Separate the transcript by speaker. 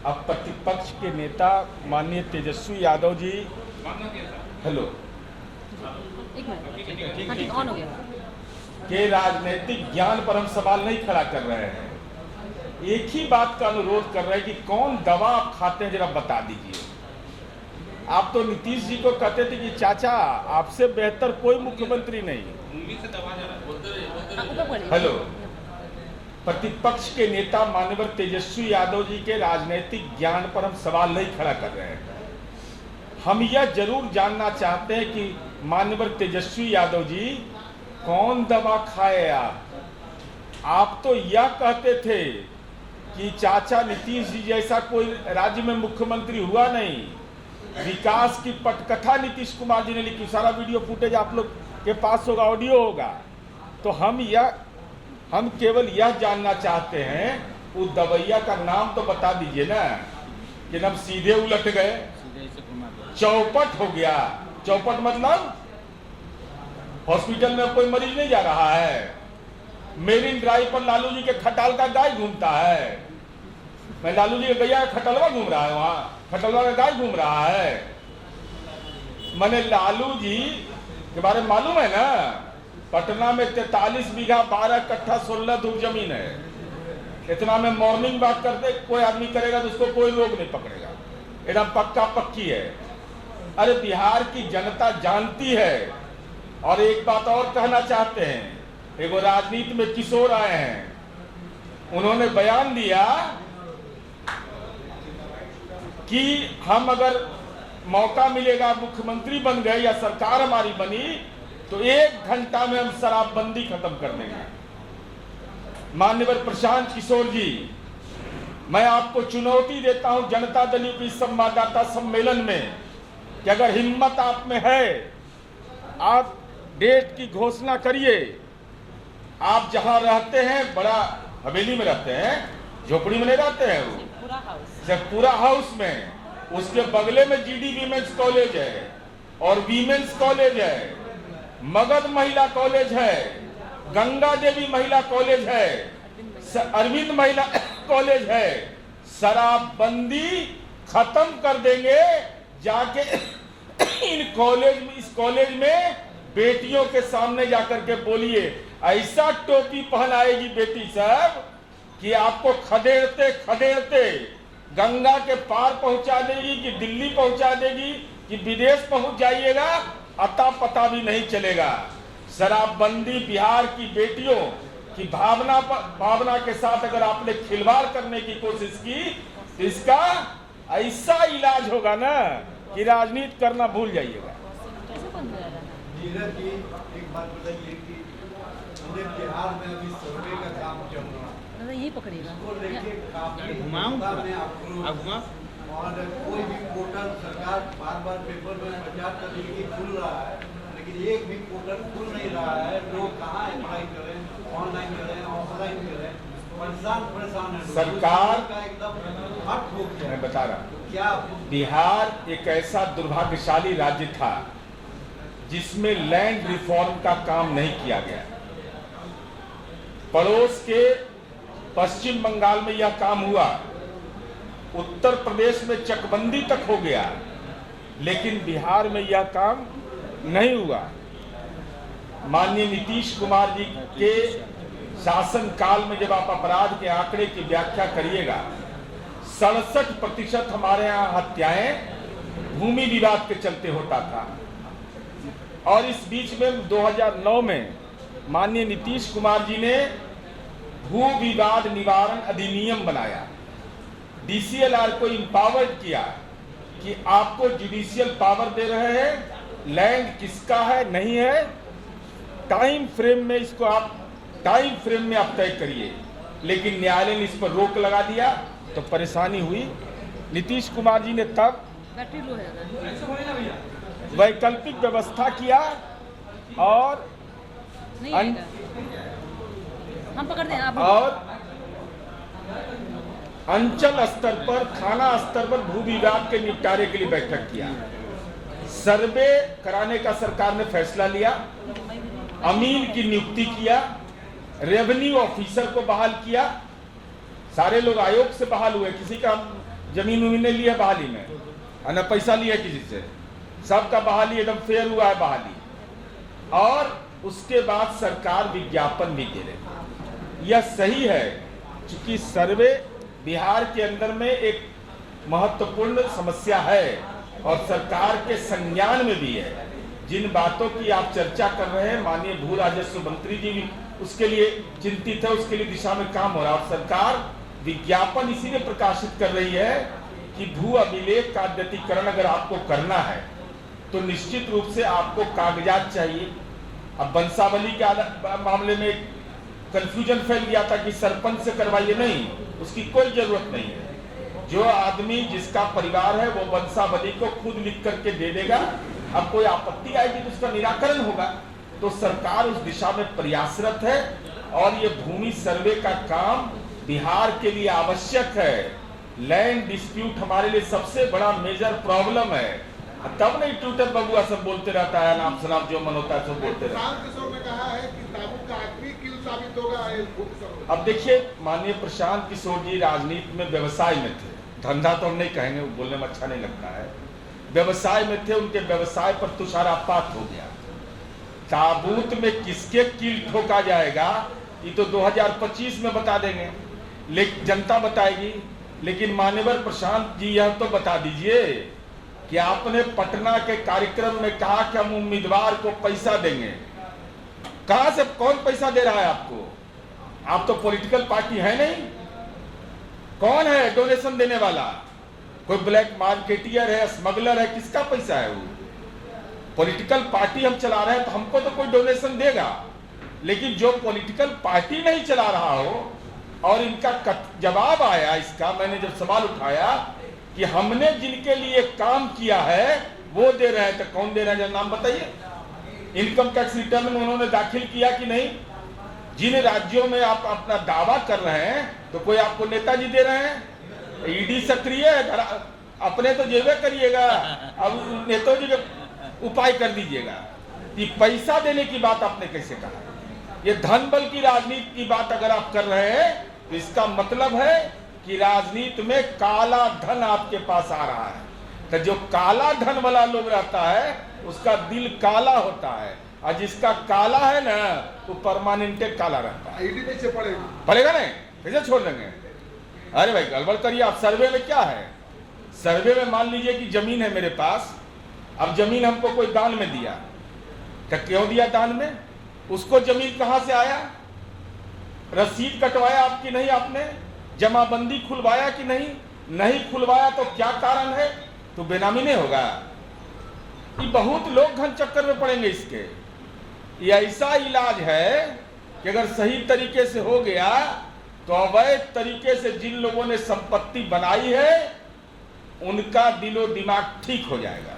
Speaker 1: अब प्रतिपक्ष के नेता माननीय तेजस्वी यादव जी, हेलो,
Speaker 2: एक मिनट, हाँ ठीक, ऑन हो गया।
Speaker 1: के राजनीतिक ज्ञान पर हम सवाल नहीं खड़ा कर रहे हैं। एक ही बात का अनुरोध कर रहे हैं कि कौन दवा आप खाते हैं जरा बता दीजिए। आप तो नीतीश जी को कहते थे कि चाचा आपसे बेहतर कोई मुख्यमंत्री नहीं। हेलो, प्रतिपक्ष के नेता माननीय तेजस्वी यादव जी के राजनीतिक ज्ञान पर हम सवाल नहीं खड़ा कर रहे हैं। हम यह जरूर जानना चाहते हैं कि माननीय तेजस्वी यादव जी कौन दवा खाए आप तो यह कहते थे कि चाचा नीतीश जी जैसा कोई राज्य में मुख्यमंत्री हुआ नहीं। विकास की पटकथा नीतीश कुमार जी ने लिखी, सारा वीडियो फुटेज आप लोग के पास होगा, ऑडियो होगा। तो हम केवल यह जानना चाहते हैं उस दवैया का नाम तो बता दीजिए ना, कि हम सीधे उलट गए, चौपट हो गया। चौपट मतलब हॉस्पिटल में कोई मरीज नहीं जा रहा है, मेरिन ड्राइव पर लालू जी के खटाल का गाय घूमता है। मैं लालू जी के गैया का खटलवा घूम रहा है, वहाँ खटलवा का गाय घूम रहा है। मैंने लालू जी के बारे में मालूम है ना, पटना में 43 बीघा 12 कट्ठा 16 धूप जमीन है। इतना में मॉर्निंग वॉक करते कोई आदमी करेगा तो उसको कोई रोग नहीं पकड़ेगा, एकदम पक्का पक्की है। अरे बिहार की जनता जानती है। और एक बात और कहना चाहते हैं, एगो राजनीति में किशोर आए हैं, उन्होंने बयान दिया कि हम अगर मौका मिलेगा मुख्यमंत्री बन गए या सरकार हमारी बनी तो 1 घंटा में हम शराबबंदी खत्म कर देंगे। माननीय प्रशांत किशोर जी, मैं आपको चुनौती देता हूं जनता दल की संवाददाता सम्मेलन में कि अगर हिम्मत आप में है, आप डेट की घोषणा करिए। आप जहां रहते हैं, बड़ा हवेली में रहते हैं, झोपड़ी में नहीं रहते हैं, वो पूरा हाउस में, उसके बगले में जीडी वीमेंस कॉलेज है और वीमेंस कॉलेज है, मगध महिला कॉलेज है, गंगा देवी महिला कॉलेज है, अरविंद महिला कॉलेज है। शराबबंदी खत्म कर देंगे। जाके इस कॉलेज में बेटियों के सामने जाकर के बोलिए, ऐसा टोपी पहनाएगी बेटी साहब कि आपको खदेड़ते खदेड़ते गंगा के पार पहुंचा देगी, कि दिल्ली पहुंचा देगी, कि विदेश पहुंच जाइएगा, अता पता भी नहीं चलेगा। शराबबंदी बिहार की बेटियों की भावना के साथ अगर आपने खिलवाड़ करने की कोशिश की तो इसका ऐसा इलाज होगा ना कि राजनीति करना भूल जाइएगा।
Speaker 3: नीरज जी, एक बात बताइए कि पूरे बिहार में अभी सर्वे का काम चल रहा है,
Speaker 2: यही पकड़ेगा,
Speaker 3: और कोई भी पोर्टल सरकार बार पेपर में प्रचार कर रही है कि खुल रहा है, लेकिन एक भी पोर्टल खुल नहीं रहा है। लोग कहाँ अप्लाई करें, ऑनलाइन करें, ऑफलाइन करें, परेशान है।
Speaker 1: सरकार
Speaker 3: का एकदम हट हो गया।
Speaker 1: मैं बता रहा हूँ,
Speaker 3: क्या
Speaker 1: बिहार एक ऐसा दुर्भाग्यशाली राज्य था जिसमें लैंड रिफॉर्म का काम नहीं किया गया। पड़ोस के पश्चिम बंगाल में यह काम हुआ, उत्तर प्रदेश में चकबंदी तक हो गया, लेकिन बिहार में यह काम नहीं हुआ। माननीय नीतीश कुमार जी के शासन काल में जब आप अपराध के आंकड़े की व्याख्या करिएगा, 67% हमारे यहाँ हत्याएं भूमि विवाद के चलते होता था। और इस बीच में 2009 में माननीय नीतीश कुमार जी ने भू विवाद निवारण अधिनियम बनाया, डीसीएलआर को इंपावर्ड किया कि आपको जुडिशियल पावर दे रहे हैं, लैंड किसका है नहीं है, टाइम फ्रेम में इसको आप तय करिए। लेकिन न्यायालय ने इस पर रोक लगा दिया तो परेशानी हुई। नीतीश कुमार जी ने तब वैकल्पिक व्यवस्था किया और
Speaker 2: हम पकड़ दें आप।
Speaker 1: और अंचल स्तर पर, थाना स्तर पर भू विवाद के निपटारे के लिए बैठक किया। सर्वे कराने का सरकार ने फैसला लिया, अमीन की नियुक्ति किया, रेवेन्यू ऑफिसर को बहाल किया। सारे लोग आयोग से बहाल हुए, किसी का जमीन उमीन नहीं ली है बहाली में, और न पैसा लिया किसी से, सबका बहाली एकदम फेयर हुआ है बहाली। और उसके बाद सरकार विज्ञापन भी दे रही। यह सही है, क्योंकि सर्वे बिहार के अंदर में एक महत्वपूर्ण समस्या है और सरकार के संज्ञान में भी है। जिन बातों की आप चर्चा कर रहे हैं, माननीय भू राजस्व मंत्री जी भी उसके लिए चिंतित है, उसके लिए दिशा में काम हो रहा है। और सरकार विज्ञापन इसीलिए प्रकाशित कर रही है कि भू अभिलेख का अद्यतीकरण अगर आपको करना है तो निश्चित रूप से आपको कागजात चाहिए। अब वंशावली के मामले में कंफ्यूजन फैल गया था कि सरपंच से करवाइए, नहीं, उसकी कोई जरूरत नहीं है। जो आदमी जिसका परिवार है वो वंशावली को खुद लिख करके दे देगा। अब कोई आपत्ति आएगी तो उसका निराकरण होगा। तो सरकार उस दिशा में प्रयासरत है और ये भूमि सर्वे का काम बिहार के लिए आवश्यक है। लैंड डिस्प्यूट हमारे लिए सबसे बड़ा मेजर प्रॉब्लम है। तब नहीं ट्विटर बबुआ सब बोलते रहता है, नाम शनाम जो मन होता है सब बोलते रहता है।
Speaker 4: किशोर ने कहा है कि ताबूत का आदमी किल साबित होगा।
Speaker 1: अब देखिए, माननीय प्रशांत किशोर जी राजनीति में व्यवसाय में थे, धंधा तो हम नहीं कहेंगे, बोलने में अच्छा नहीं लगता है, व्यवसाय में थे। उनके व्यवसाय पर तुषारापात हो गया। ताबूत में किसके कील ठोका जाएगा ये तो 2025 में बता देंगे, लेकिन जनता बताएगी। लेकिन मान्यवर प्रशांत जी यह तो बता दीजिए कि आपने पटना के कार्यक्रम में कहा कि हम उम्मीदवार को पैसा देंगे। कहां से, कौन पैसा दे रहा है आपको? आप तो पॉलिटिकल पार्टी है नहीं। कौन है डोनेशन देने वाला? कोई ब्लैक मार्केटियर है, स्मगलर है? किसका पैसा है वो? पॉलिटिकल पार्टी हम चला रहे हैं तो हमको तो कोई डोनेशन देगा। लेकिन जो पॉलिटिकल पार्टी नहीं चला रहा हो और इनका जवाब आया इसका, मैंने जब सवाल उठाया कि हमने जिनके लिए काम किया है वो दे रहे हैं, तो कौन दे रहे हैं नाम बताइए। इनकम टैक्स रिटर्न में उन्होंने दाखिल किया कि नहीं? जिन राज्यों में आप अपना दावा कर रहे हैं तो कोई आपको नेताजी दे रहे हैं? ईडी सक्रिय है, अपने तो जेबे करिएगा, अब नेताजी के उपाय कर दीजिएगा। ये पैसा देने की बात आपने कैसे कहा? ये धन बल की राजनीति की बात अगर आप कर रहे हैं तो इसका मतलब है कि राजनीति में काला धन आपके पास आ रहा है। तो जो काला धन वाला लोग रहता है उसका दिल काला होता है, और जिसका काला है ना वो परमानेंट काला रहता है।
Speaker 4: ईडी पीछे
Speaker 1: पड़ेगा नहीं, कैसे छोड़ देंगे? अरे भाई गड़बड़ करिए आप। सर्वे में क्या है? सर्वे में मान लीजिए कि जमीन है मेरे पास, अब जमीन हमको कोई दान में दिया, तो क्यों दिया दान में? उसको जमीन कहां से आया? रसीद कटवाया आपकी नहीं? आपने जमाबंदी खुलवाया कि नहीं? नहीं खुलवाया तो क्या कारण है? तो बेनामी नहीं होगा। ये बहुत लोग घन चक्कर में पड़ेंगे इसके। ये ऐसा इलाज है कि अगर सही तरीके से हो गया तो अवैध तरीके से जिन लोगों ने संपत्ति बनाई है उनका दिलो दिमाग ठीक हो जाएगा।